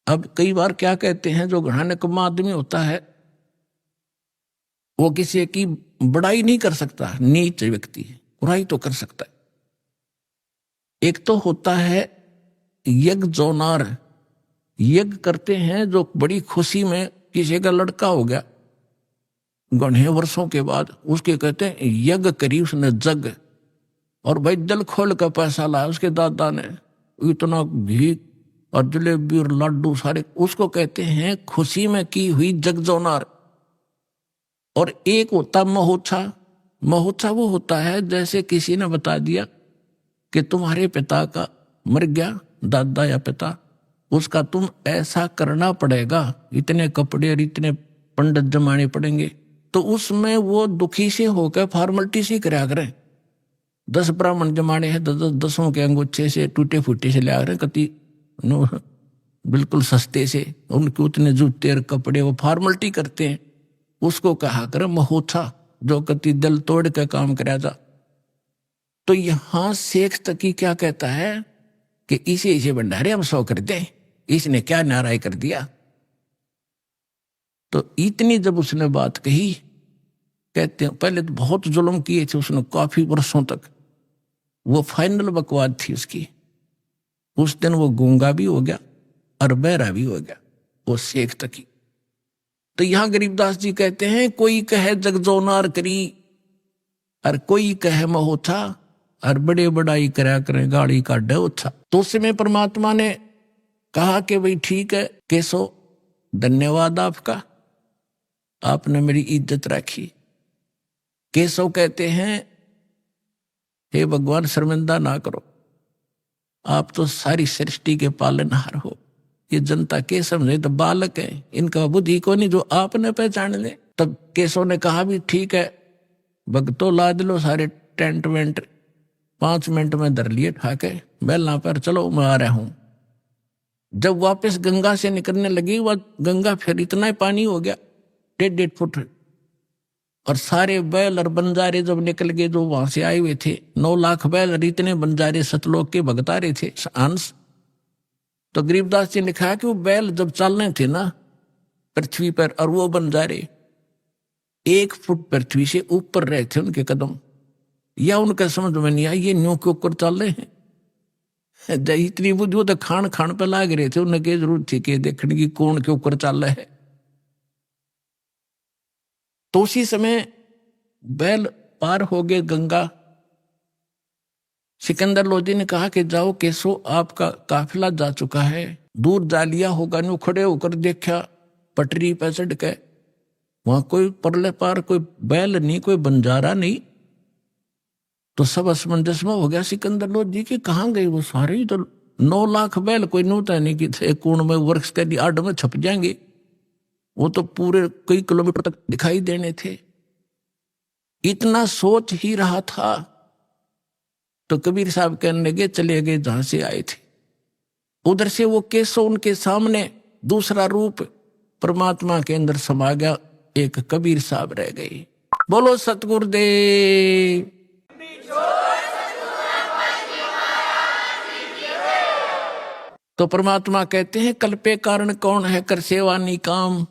अब कई बार क्या कहते हैं, जो घना निकम्मा आदमी होता है वो किसी की बड़ाई नहीं कर सकता, नीच व्यक्ति है, बुराई तो कर सकता है। एक तो होता है यज्ञ जोनार, यज्ञ करते हैं जो बड़ी खुशी में, किसी का लड़का हो गया घने वर्षों के बाद, उसके कहते हैं यज्ञ करी उसने जग, और भाई दिल खोल का पैसा लाया उसके दादा ने, इतना घी और जलेबी और लड्डू सारे, उसको कहते हैं खुशी में की हुई जगजोनार। और एक होता महोत्सव, महोत्सव वो होता है जैसे किसी ने बता दिया कि तुम्हारे पिता का मर गया, दादा या पिता, उसका तुम ऐसा करना पड़ेगा, इतने कपड़े और इतने पंडित जमाने पड़ेंगे, तो उसमें वो दुखी से होकर फॉर्मेलिटी से कराया करें। 10 ब्राह्मण जमाने हैं, 10 के अंगूठे से टूटे फूटे से ले आ रहे कति बिल्कुल सस्ते से, उनके उतने जूते और कपड़े, वो फॉर्मेलिटी करते हैं, उसको कहा कर महोत्सव, जो कति दिल तोड़ के काम कराया जा। तो यहां शेख तकी क्या कहता है कि इसे भंडारे हम 100 कर दें, इसने क्या नाराय कर दिया। तो इतनी जब उसने बात कही, कहते हैं पहले तो बहुत जुल्म किए थे उसने काफी वर्षों तक, वो फाइनल बकवाद थी उसकी। उस दिन वो गूंगा भी हो गया और बहरा भी हो गया, वो शेख तकी। तो यहां गरीबदास जी कहते हैं कोई कहे जगजोनार करी और कोई कहे महोत्सा, और बड़े बड़ाई करा करें गाड़ी काटे उच्छा। तो उस समय परमात्मा ने कहा कि भाई ठीक है केसो, धन्यवाद आपका, आपने मेरी इज्जत रखी। केशव कहते हैं हे भगवान शर्मिंदा ना करो, आप तो सारी सृष्टि के पालनहार हो, ये जनता के समझे तो बालक है, इनका बुद्धि को नहीं जो आपने पहचान ले। तब केशव ने कहा भी ठीक है भगतो लाद लो सारे टेंट वेंट, 5 मिनट में धर लिए ठाके, बैलना पर चलो मैं आ रहा हूं। जब वापस गंगा से निकलने लगी, वह गंगा फिर इतना ही पानी हो गया 1.5 फुट, और सारे बैल और बंजारे जब निकल गए जो वहां से आए हुए थे, 9 लाख बैल और इतने बंजारे सतलोक के भगतारे थे अंश। तो गरीबदास जी ने कहा कि वो बैल जब चलने थे ना पृथ्वी पर, और वो बंजारे 1 फुट पृथ्वी से ऊपर रहे थे उनके कदम, या उनका समझ में नहीं आया ये न्यू के ऊपर चल रहे हैं। इतनी बुद्धि, वो तो खान खान पे लाग रहे थे, उन्हें क्या जरूरत थी कि देखने की कौन के ऊपर चल रहा है। तो उसी समय बैल पार हो गए गंगा। सिकंदर लोधी ने कहा कि जाओ केसो, आपका काफिला जा चुका है, दूर जा लिया होगा। न्यू खड़े होकर देखा पटरी पे चढ़ के, वहां कोई परले पार कोई बैल नहीं, कोई बंजारा नहीं। तो सब असमंजस में हो गया सिकंदर लोधी की, कहाँ गए वो सारे ही, तो 9 लाख बैल कोई नूता नहीं कि थे कोण में वृक्ष के आड़ में छप जाएंगे, वो तो पूरे कई किलोमीटर तक दिखाई देने थे। इतना सोच ही रहा था तो कबीर साहब कहने लगे चले गए जहां से आए थे। उधर से वो केसो उनके सामने दूसरा रूप परमात्मा के अंदर समा गया, एक कबीर साहब रह गए। बोलो सतगुरुदेव। तो परमात्मा कहते हैं कल्पे कारण कौन है, कर सेवा निकाम,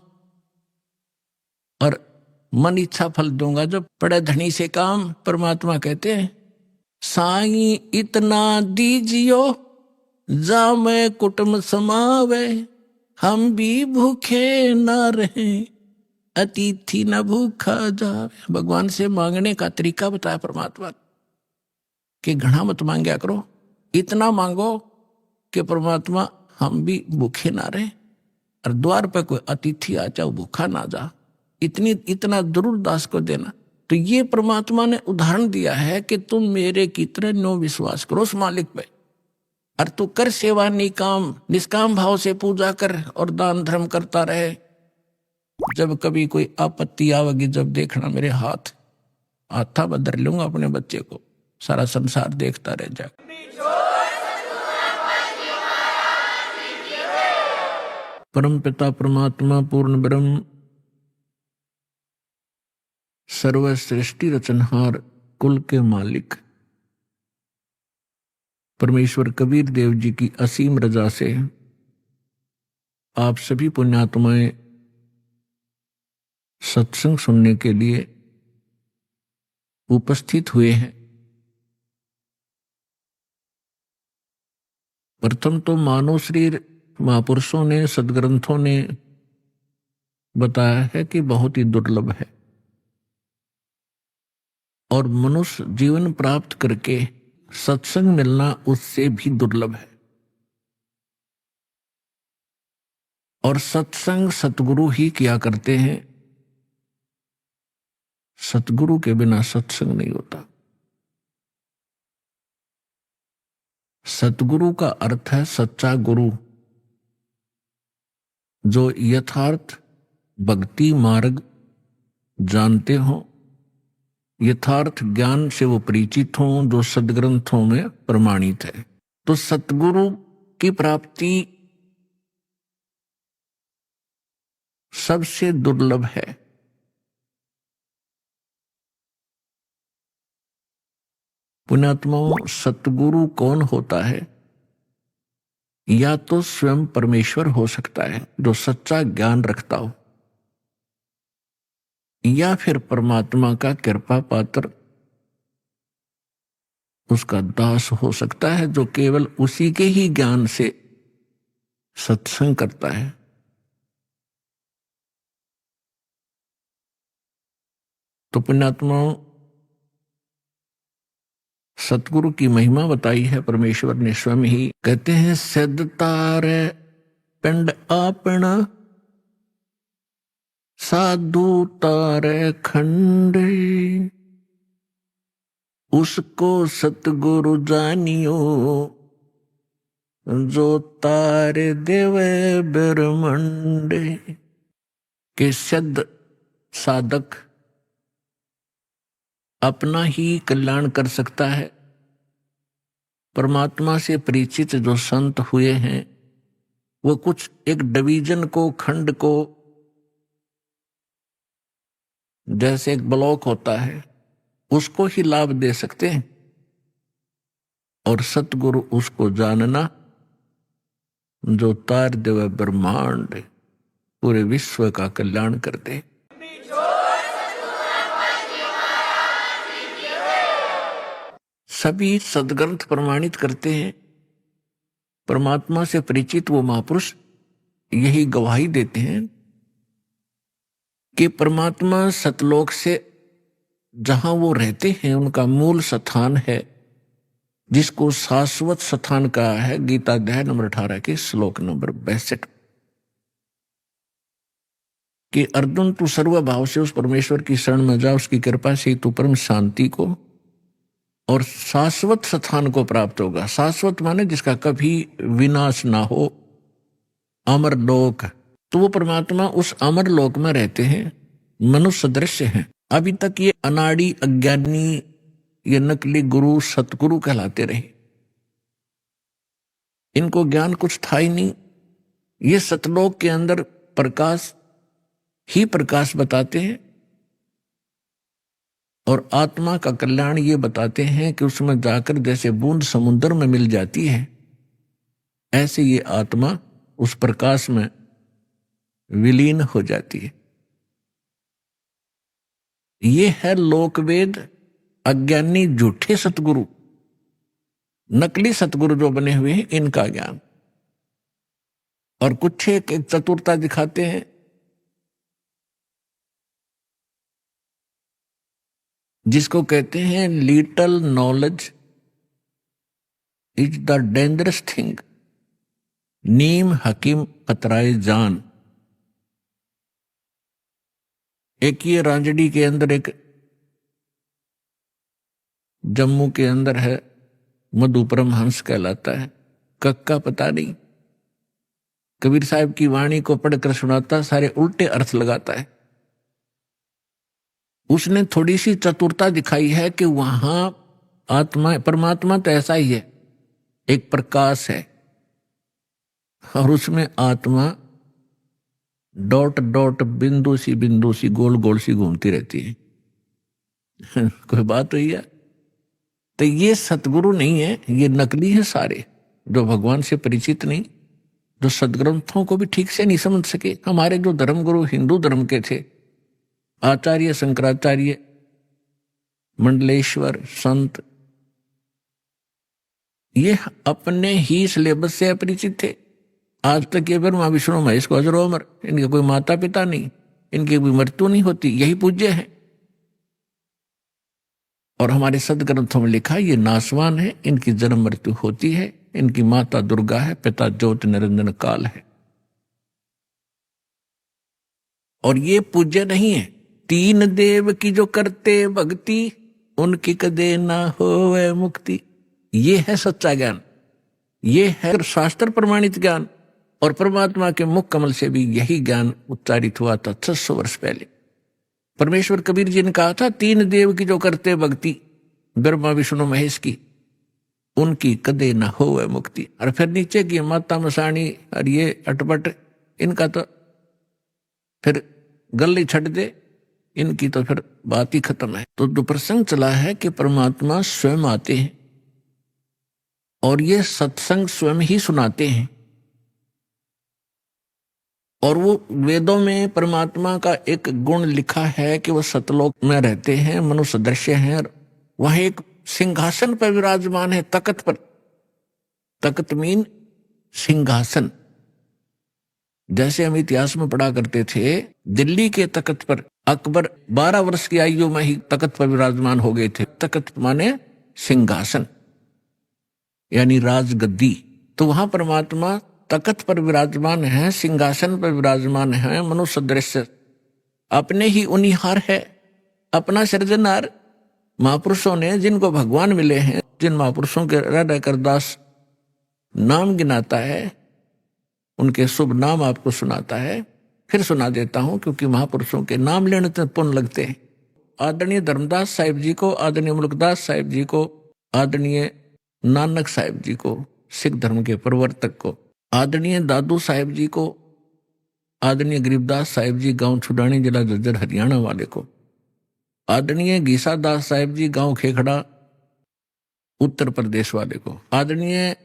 और मन इच्छा फल दूंगा जब पड़े धनी से काम। परमात्मा कहते हैं साई इतना दीजियो जा मैं कुटुंब समावे, हम भी भूखे न रहे अतिथि न भूखा जावे। भगवान से मांगने का तरीका बताया परमात्मा कि घना मत मांगया करो, इतना मांगो कि परमात्मा हम भी भूखे ना रहे, और द्वार पर कोई अतिथि आ जाओ भूखा ना जा, इतना जरूर दास को देना। तो ये परमात्मा ने उदाहरण दिया है कि तुम मेरे की तरह नो विश्वास करो उस मालिक पे, और तू कर सेवा निकाम, निष्काम भाव से पूजा कर और दान धर्म करता रहे। जब कभी कोई आपत्ति आवेगी, जब देखना मेरे हाथा बदल लूंगा अपने बच्चे को, सारा संसार देखता रह जाएगा। परम पिता परमात्मा पूर्ण ब्रह्म सर्व सृष्टि रचनहार कुल के मालिक परमेश्वर कबीर देव जी की असीम रजा से आप सभी पुण्यात्माएं सत्संग सुनने के लिए उपस्थित हुए हैं। प्रथम तो मानव शरीर महापुरुषों ने, सदग्रंथों ने बताया है कि बहुत ही दुर्लभ है, और मनुष्य जीवन प्राप्त करके सत्संग मिलना उससे भी दुर्लभ है। और सत्संग सतगुरु ही किया करते हैं, सतगुरु के बिना सत्संग नहीं होता। सतगुरु का अर्थ है सच्चा गुरु, जो यथार्थ भक्ति मार्ग जानते हो, यथार्थ ज्ञान से वो परिचित हों, जो सदग्रंथों में प्रमाणित है। तो सतगुरु की प्राप्ति सबसे दुर्लभ है। पुण्यात्माओं, सतगुरु कौन होता है? या तो स्वयं परमेश्वर हो सकता है, जो सच्चा ज्ञान रखता हो, या फिर परमात्मा का कृपा पात्र उसका दास हो सकता है, जो केवल उसी के ही ज्ञान से सत्संग करता है। तो पुण्यात्माओं, सतगुरु की महिमा बताई है परमेश्वर ने स्वयं ही। कहते हैं, सिद्ध तारे पिंड आपना, साधु तारे खंडे, उसको सतगुरु जानियो, जो तारे देवे ब्रह्मंडे। के सिद्ध साधक अपना ही कल्याण कर सकता है। परमात्मा से परिचित जो संत हुए हैं, वो कुछ एक डिवीजन को, खंड को, जैसे एक ब्लॉक होता है, उसको ही लाभ दे सकते हैं, और सतगुरु उसको जानना जो तार देव ब्रह्मांड, पूरे विश्व का कल्याण कर दे। सभी सदग्रंथ प्रमाणित करते हैं, परमात्मा से परिचित वो महापुरुष यही गवाही देते हैं कि परमात्मा सतलोक से जहां वो रहते हैं, उनका मूल स्थान है, जिसको शाश्वत स्थान कहा है गीता अध्याय नंबर 18 के श्लोक नंबर 62, कि अर्जुन तू सर्व भाव से उस परमेश्वर की शरण में जा, उसकी कृपा से तू परम शांति को और शाश्वत स्थान को प्राप्त होगा। शाश्वत माने जिसका कभी विनाश ना हो, अमर लोक। तो वो परमात्मा उस अमर लोक में रहते हैं, मनुष्य सदृश्य हैं। अभी तक ये अनाड़ी, अज्ञानी, ये नकली गुरु सतगुरु कहलाते रहे, इनको ज्ञान कुछ था ही नहीं। ये सतलोक के अंदर प्रकाश ही प्रकाश बताते हैं, और आत्मा का कल्याण ये बताते हैं कि उसमें जाकर जैसे बूंद समुद्र में मिल जाती है, ऐसे ये आत्मा उस प्रकाश में विलीन हो जाती है। ये है लोकवेद अज्ञानी झूठे सतगुरु, नकली सतगुरु जो बने हुए हैं, इनका ज्ञान। और कुछ एक चतुरता दिखाते हैं, जिसको कहते हैं little knowledge is the dangerous thing, नीम हकीम खतराए जान। एक ये रांजड़ी के अंदर, एक जम्मू के अंदर है, मधु परमहंस कहलाता है, कक्का पता नहीं, कबीर साहब की वाणी को पढ़कर सुनाता, सारे उल्टे अर्थ लगाता है। उसने थोड़ी सी चतुरता दिखाई है कि वहां आत्मा, परमात्मा तो ऐसा ही है, एक प्रकाश है, और उसमें आत्मा डॉट डॉट, बिंदु सी गोल गोल सी घूमती रहती है। कोई बात हुई है? तो ये सतगुरु नहीं है, ये नकली है सारे, जो भगवान से परिचित नहीं, जो सदग्रंथों को भी ठीक से नहीं समझ सके। हमारे जो धर्मगुरु हिंदू धर्म के थे, आचार्य शंकराचार्य, मंडलेश्वर, संत, ये अपने ही सिलेबस से अपरिचित थे। आज तक ये ब्रह्मा विष्णु महेश को अजर अमर, इनके कोई माता पिता नहीं, इनकी कोई मृत्यु नहीं होती, यही पूज्य है। और हमारे सदग्रंथों में लिखा ये नासवान है, इनकी जन्म मृत्यु होती है, इनकी माता दुर्गा है, पिता ज्योति निरंजन काल है। और ये पूज्य नहीं है। तीन देव की जो करते भक्ति, उनकी कदे ना होवे मुक्ति। ये है सच्चा ज्ञान, ये है शास्त्र प्रमाणित ज्ञान। और परमात्मा के मुख कमल से भी यही ज्ञान उच्चारित हुआ था 600 वर्ष पहले। परमेश्वर कबीर जी ने कहा था, तीन देव की जो करते भक्ति, ब्रह्मा विष्णु महेश की, उनकी कदे न होवे मुक्ति। और फिर नीचे की माता मसाणी और ये अटपट, इनका तो फिर गली छट दे, इनकी तो फिर बात ही खत्म है। तो जो प्रसंग चला है कि परमात्मा स्वयं आते हैं और ये सत्संग स्वयं ही सुनाते हैं। और वो वेदों में परमात्मा का एक गुण लिखा है कि वो सतलोक में रहते हैं, मनुष्य दृश्य हैं। वह एक सिंहासन पर विराजमान है, तख्त पर। तख्त मीन सिंहासन। जैसे हम इतिहास में पढ़ा करते थे, दिल्ली के तख्त पर अकबर 12 वर्ष की आयु में ही तख्त पर विराजमान हो गए थे। तख्त माने सिंहासन, यानी राजगद्दी। तो वहां परमात्मा तख्त पर विराजमान है, सिंहासन पर विराजमान है, मनुष्य दृश्य, अपने ही उनिहार है, अपना सृजनहार। महापुरुषों ने जिनको भगवान मिले हैं, जिन महापुरुषों के रह रहकर दास नाम गिनाता है, उनके शुभ नाम आपको सुनाता है। फिर सुना देता हूं, क्योंकि महापुरुषों के नाम लेने से पुण्य लगते हैं। आदरणीय धर्मदास साहिब जी को, आदरणीय मुल्कदास साहिब जी को, आदरणीय नानक साहिब जी को, सिख धर्म के प्रवर्तक को, आदरणीय दादू साहिब जी को, आदरणीय गरीबदास साहिब जी गांव छुडानी जिला झज्जर हरियाणा वाले को, आदरणीय गीसा दास साहिब जी गांव खेखड़ा उत्तर प्रदेश वाले को, आदरणीय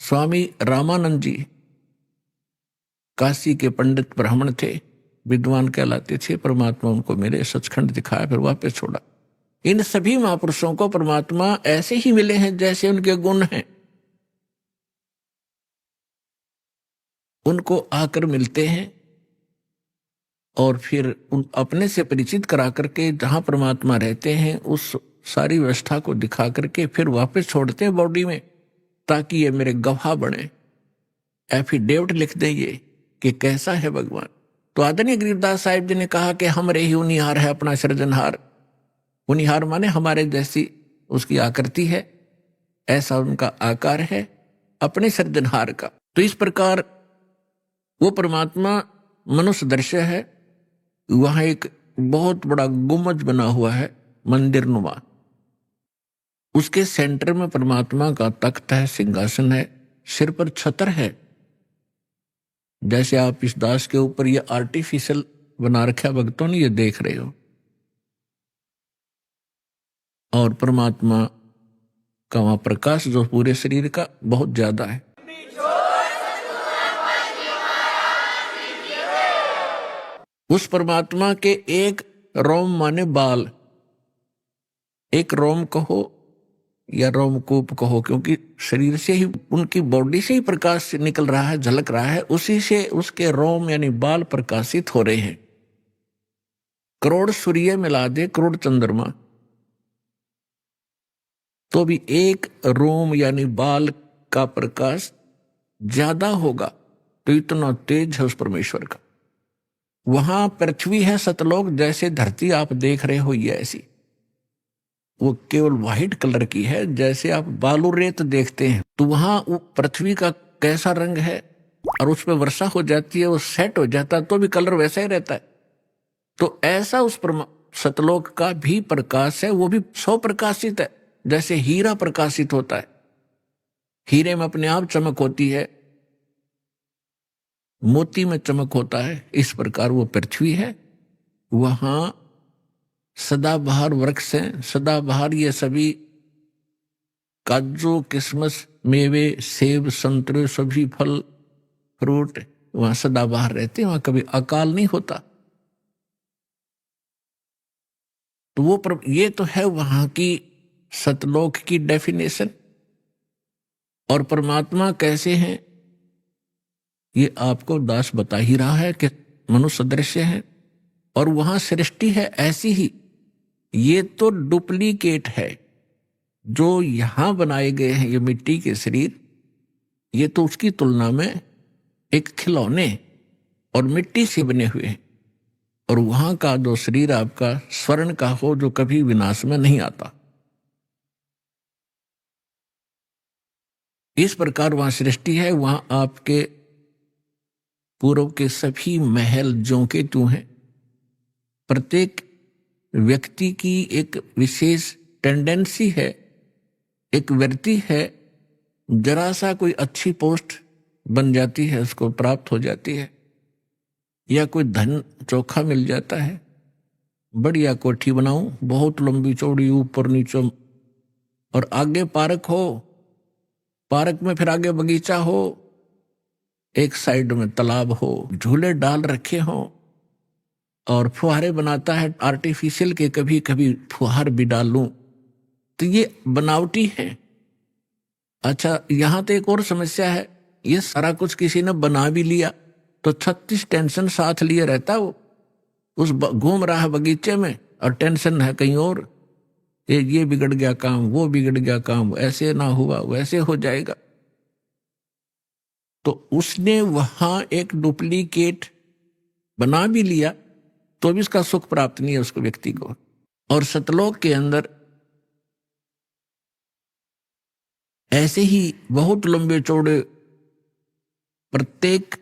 स्वामी रामानंद जी काशी के पंडित ब्राह्मण थे, विद्वान कहलाते थे। परमात्मा उनको मिले, सचखंड दिखाया, फिर वापस छोड़ा। इन सभी महापुरुषों को परमात्मा ऐसे ही मिले हैं जैसे उनके गुण हैं। उनको आकर मिलते हैं और फिर उन अपने से परिचित करा करके जहां परमात्मा रहते हैं उस सारी व्यवस्था को दिखा करके फिर वापस छोड़ते हैं बॉडी में, ताकि ये मेरे गवाह बने, एफिडेविट लिख दें ये कि कैसा है भगवान। तो आदरणीय गरीबदास साहिब जी ने कहा कि हमरे ही उनिहार है अपना सृजनहार। उनिहार माने हमारे जैसी उसकी आकृति है, ऐसा उनका आकार है अपने सृजनहार का। तो इस प्रकार वो परमात्मा मनुष्य दृश्य है। वहां एक बहुत बड़ा गुम्बज बना हुआ है, मंदिर नुमा। उसके सेंटर में परमात्मा का तख्त है, सिंहासन है, सिर पर छतर है। जैसे आप इस दास के ऊपर ये आर्टिफिशियल बना रखा भक्तों ने, ये देख रहे हो। और परमात्मा का वहां प्रकाश जो पूरे शरीर का बहुत ज्यादा है। उस परमात्मा के एक रोम माने बाल, एक रोम कहो या रोमकूप कहो, क्योंकि शरीर से ही, उनकी बॉडी से ही प्रकाश निकल रहा है, झलक रहा है, उसी से उसके रोम यानी बाल प्रकाशित हो रहे हैं। करोड़ सूर्य मिला दे, करोड़ चंद्रमा, तो भी एक रोम यानी बाल का प्रकाश ज्यादा होगा। तो इतना तेज है उस परमेश्वर का। वहां पृथ्वी है सतलोक, जैसे धरती आप देख रहे हो ये ऐसी, वो केवल व्हाइट कलर की है, जैसे आप बालू रेत देखते हैं। तो वहां वो पृथ्वी का कैसा रंग है, और उस पर वर्षा हो जाती है, वो सेट हो जाता है, तो भी कलर वैसा ही रहता है। तो ऐसा उस सतलोक का भी प्रकाश है, वो भी सौ प्रकाशित है, जैसे हीरा प्रकाशित होता है। हीरे में अपने आप चमक होती है, मोती में चमक होता है, इस प्रकार वो पृथ्वी है। वहां सदाबहार वृक्ष हैं, सदाबहार ये सभी काजू, किशमिश, मेवे, सेब, संतरे, सभी फल फ्रूट वहां सदाबहार रहते हैं, वहां कभी अकाल नहीं होता। तो ये तो है वहां की सतलोक की डेफिनेशन। और परमात्मा कैसे हैं ये आपको दास बता ही रहा है कि मनुष्य दृश्य है, और वहां सृष्टि है ऐसी ही। ये तो डुप्लीकेट है जो यहां बनाए गए हैं, ये मिट्टी के शरीर, ये तो उसकी तुलना में एक खिलौने और मिट्टी से बने हुए हैं। और वहां का जो शरीर आपका स्वर्ण का हो जो कभी विनाश में नहीं आता। इस प्रकार वहां सृष्टि है, वहां आपके पूर्व के सभी महल ज्यों के त्यों हैं। प्रत्येक व्यक्ति की एक विशेष टेंडेंसी है, एक वृत्ति है, जरा सा कोई अच्छी पोस्ट बन जाती है, उसको प्राप्त हो जाती है, या कोई धन चोखा मिल जाता है, बढ़िया कोठी बनाऊं बहुत लंबी चौड़ी ऊपर नीचे, और आगे पार्क हो, पार्क में फिर आगे बगीचा हो, एक साइड में तालाब हो, झूले डाल रखे हो, और फुहारे बनाता है आर्टिफिशियल के, कभी कभी फुहार भी डाल लूं, तो ये बनावटी है। अच्छा, यहां तो एक और समस्या है, ये सारा कुछ किसी ने बना भी लिया तो 36 टेंशन साथ लिए रहता वो, घूम रहा है बगीचे में और टेंशन है कहीं और, ये बिगड़ गया काम, वो बिगड़ गया काम, ऐसे ना हुआ वैसे हो जाएगा। तो उसने वहां एक डुप्लीकेट बना भी लिया तो भी उसका सुख प्राप्त नहीं है उसको, व्यक्ति को। और सतलोक के अंदर ऐसे ही बहुत लंबे चौड़े प्रत्येक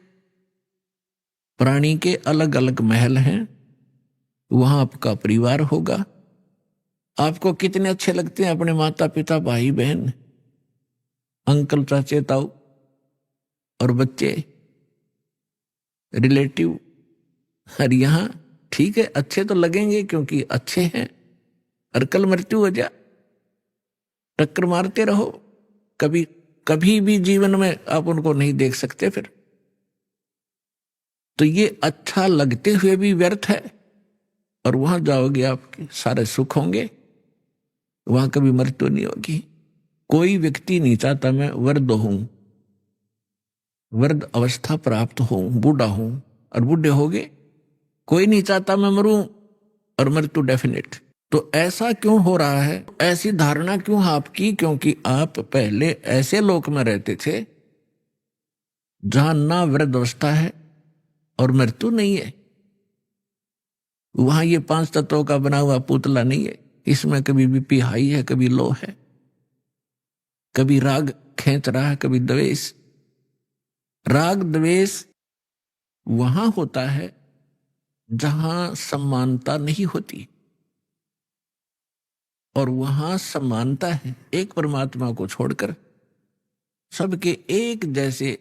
प्राणी के अलग अलग महल हैं। वहां आपका परिवार होगा। आपको कितने अच्छे लगते हैं अपने माता पिता, भाई बहन, अंकल चाचे ताऊ और बच्चे, रिलेटिव। और यहां ठीक है, अच्छे तो लगेंगे क्योंकि अच्छे हैं, और कल मृत्यु हो जा, टक्कर मारते रहो, कभी कभी भी जीवन में आप उनको नहीं देख सकते फिर। तो ये अच्छा लगते हुए भी व्यर्थ है। और वहां जाओगे आपके सारे सुख होंगे, वहां कभी मृत्यु नहीं होगी। कोई व्यक्ति नहीं चाहता मैं वृद्ध हूं, वृद्ध अवस्था प्राप्त हूं, बूढ़ा हूं, और बूढ़े हो गए। कोई नहीं चाहता मैं मरूं, और मृत्यु डेफिनेट। तो ऐसा क्यों हो रहा है, ऐसी धारणा क्यों आपकी? क्योंकि आप पहले ऐसे लोक में रहते थे जहां ना वृद्ध अवस्था है और मृत्यु नहीं है। वहां ये 5 तत्वों का बना हुआ पुतला नहीं है, इसमें कभी बीपी हाई है, कभी लो है, कभी राग खींच रहा है, कभी द्वेष। राग द्वेष वहां होता है जहां समानता नहीं होती, और वहां समानता है एक परमात्मा को छोड़कर। सबके एक जैसे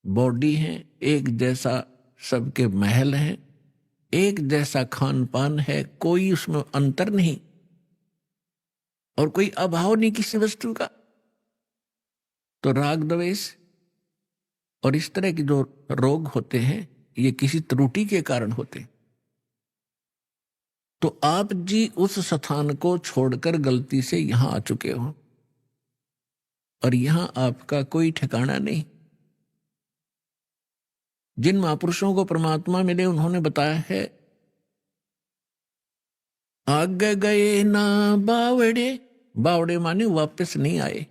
बॉडी हैं, एक जैसा सबके महल हैं, एक जैसा खान पान है, कोई उसमें अंतर नहीं, और कोई अभाव नहीं किसी वस्तु का। तो राग द्वेष और इस तरह के जो रोग होते हैं ये किसी त्रुटि के कारण होते हैं। तो आप जी उस स्थान को छोड़कर गलती से यहां आ चुके हो, और यहां आपका कोई ठिकाना नहीं। जिन महापुरुषों को परमात्मा मिले उन्होंने बताया है, आगे गए ना बावड़े, बावड़े माने वापस नहीं आए।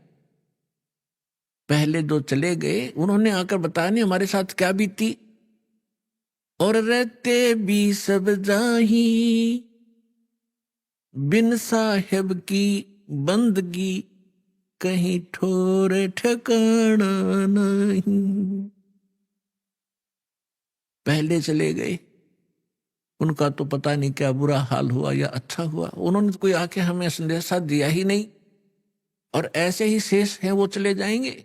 पहले जो चले गए उन्होंने आकर बताया नहीं हमारे साथ क्या बीती, और रहते भी सब जाही, बिन साहेब की बंदगी कहीं ठोर ठिकाना नहीं। पहले चले गए, उनका तो पता नहीं क्या बुरा हाल हुआ या अच्छा हुआ, उन्होंने तो कोई आके हमें संदेशा दिया ही नहीं, और ऐसे ही शेष हैं वो चले जाएंगे।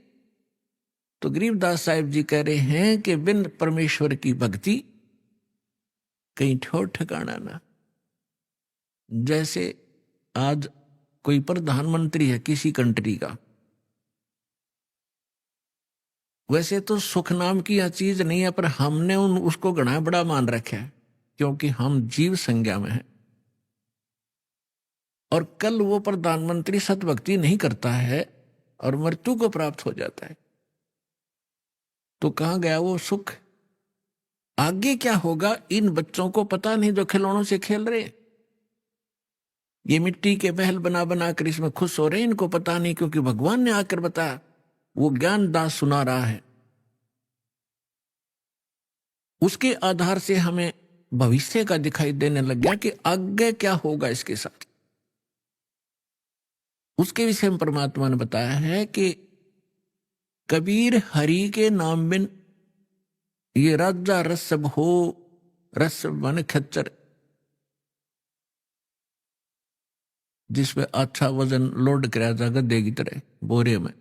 तो गरीबदास साहिब जी कह रहे हैं कि बिन परमेश्वर की भक्ति कहीं ठोर ठिकाना ना। जैसे आज कोई प्रधानमंत्री है किसी कंट्री का, वैसे तो सुख नाम की यह चीज नहीं है, पर हमने उसको घना बड़ा मान रखा है, क्योंकि हम जीव संज्ञा में हैं। और कल वो प्रधानमंत्री सतभक्ति नहीं करता है और मृत्यु को प्राप्त हो जाता है, तो कहां गया वो सुख? आगे क्या होगा इन बच्चों को पता नहीं, जो खिलौनों से खेल रहे हैं। ये मिट्टी के महल बना बना कर इसमें खुश हो रहे हैं, इनको पता नहीं, क्योंकि भगवान ने आकर बताया, वो ज्ञान दास सुना रहा है। उसके आधार से हमें भविष्य का दिखाई देने लग गया कि आगे क्या होगा इसके साथ। उसके विषय में परमात्मा ने बताया है कि कबीर हरि के नाम बिन ये राजा रसब हो, रसब माने खच्चर, जिसमें अच्छा वजन लोड कराया जाएगा देगी तरह बोरे में,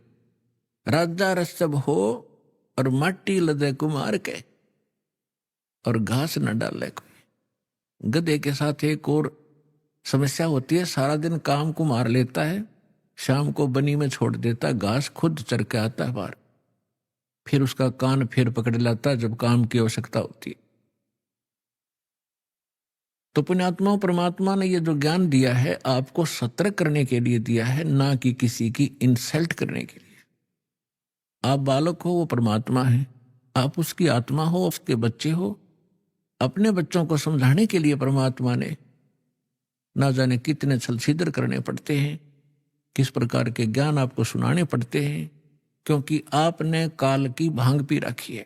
राजा रसब हो और माटी लदे कुमार के और घास न डाले कोई। गधे के साथ एक और समस्या होती है, सारा दिन काम को मार लेता है, शाम को बनी में छोड़ देता, घास खुद चर के आता है बाहर, फिर उसका कान फिर पकड़ लाता जब काम की आवश्यकता होती है। तो पुण्यात्मा परमात्मा ने ये जो ज्ञान दिया है आपको सतर्क करने के लिए दिया है, ना कि किसी की इंसल्ट करने के लिए। आप बालक हो, वो परमात्मा है, आप उसकी आत्मा हो, उसके बच्चे हो। अपने बच्चों को समझाने के लिए परमात्मा ने ना जाने कितने छल छिद्र करने पड़ते हैं, किस प्रकार के ज्ञान आपको सुनाने पड़ते हैं, क्योंकि आपने काल की भांग पी रखी है।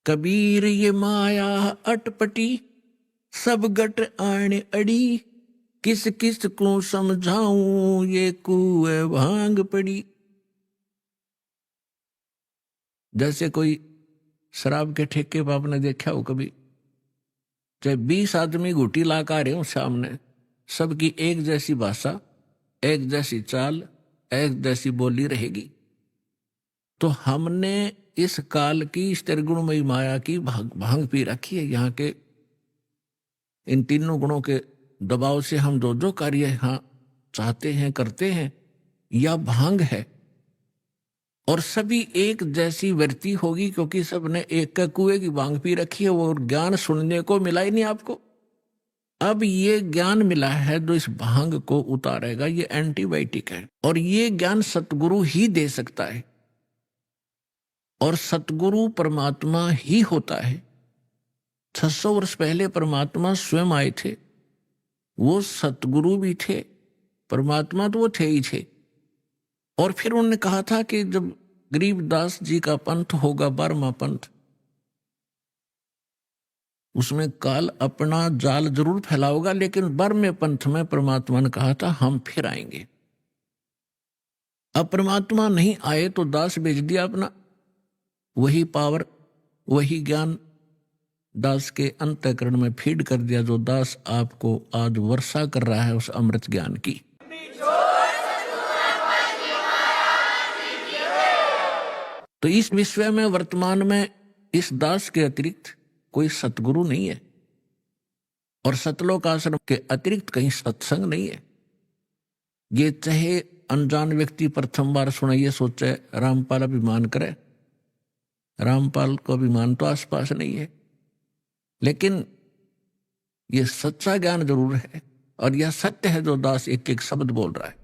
कबीर ये माया अटपटी सब गट आने अड़ी, किस किस को समझाऊं ये कुएं भांग पड़ी। जैसे कोई शराब के ठेके पर आपने देखा हो कभी, चाहे 20 आदमी घुटी ला कर आ रहे हो सामने, सबकी एक जैसी भाषा, एक जैसी चाल, एक जैसी बोली रहेगी। तो हमने इस काल की इस त्रिगुणमयी माया की भांग पी रखी है। यहाँ के इन तीनों गुणों के दबाव से हम जो जो कार्य यहाँ चाहते हैं करते हैं, यह भांग है। और सभी एक जैसी वृत्ति होगी, क्योंकि सबने एक का कुएं की भांग पी रखी है। वो ज्ञान सुनने को मिला ही नहीं आपको। अब ये ज्ञान मिला है जो इस भांग को उतारेगा, ये एंटीबायोटिक है, और ये ज्ञान सतगुरु ही दे सकता है। और सतगुरु परमात्मा ही होता है। 600 वर्ष पहले परमात्मा स्वयं आए थे, वो सतगुरु भी थे, परमात्मा तो वो थे ही थे। और फिर उन्होंने कहा था कि जब गरीबदास जी का पंथ होगा 12वां पंथ, उसमें काल अपना जाल जरूर फैलाओगा, लेकिन 12वें पंथ में परमात्मा ने कहा था हम फिर आएंगे। अब परमात्मा नहीं आए तो दास भेज दिया अपना, वही पावर वही ज्ञान दास के अंतःकरण में फीड कर दिया, जो दास आपको आज वर्षा कर रहा है उस अमृत ज्ञान की। तो इस विश्व में वर्तमान में इस दास के अतिरिक्त कोई सतगुरु नहीं है, और सतलोक आश्रम के अतिरिक्त कहीं सत्संग नहीं है। ये चाहे अनजान व्यक्ति प्रथम बार सुनाइए सोचे रामपाल अभिमान करे, रामपाल को अभिमान तो आसपास नहीं है, लेकिन ये सच्चा ज्ञान जरूर है, और यह सत्य है जो दास एक एक शब्द बोल रहा है।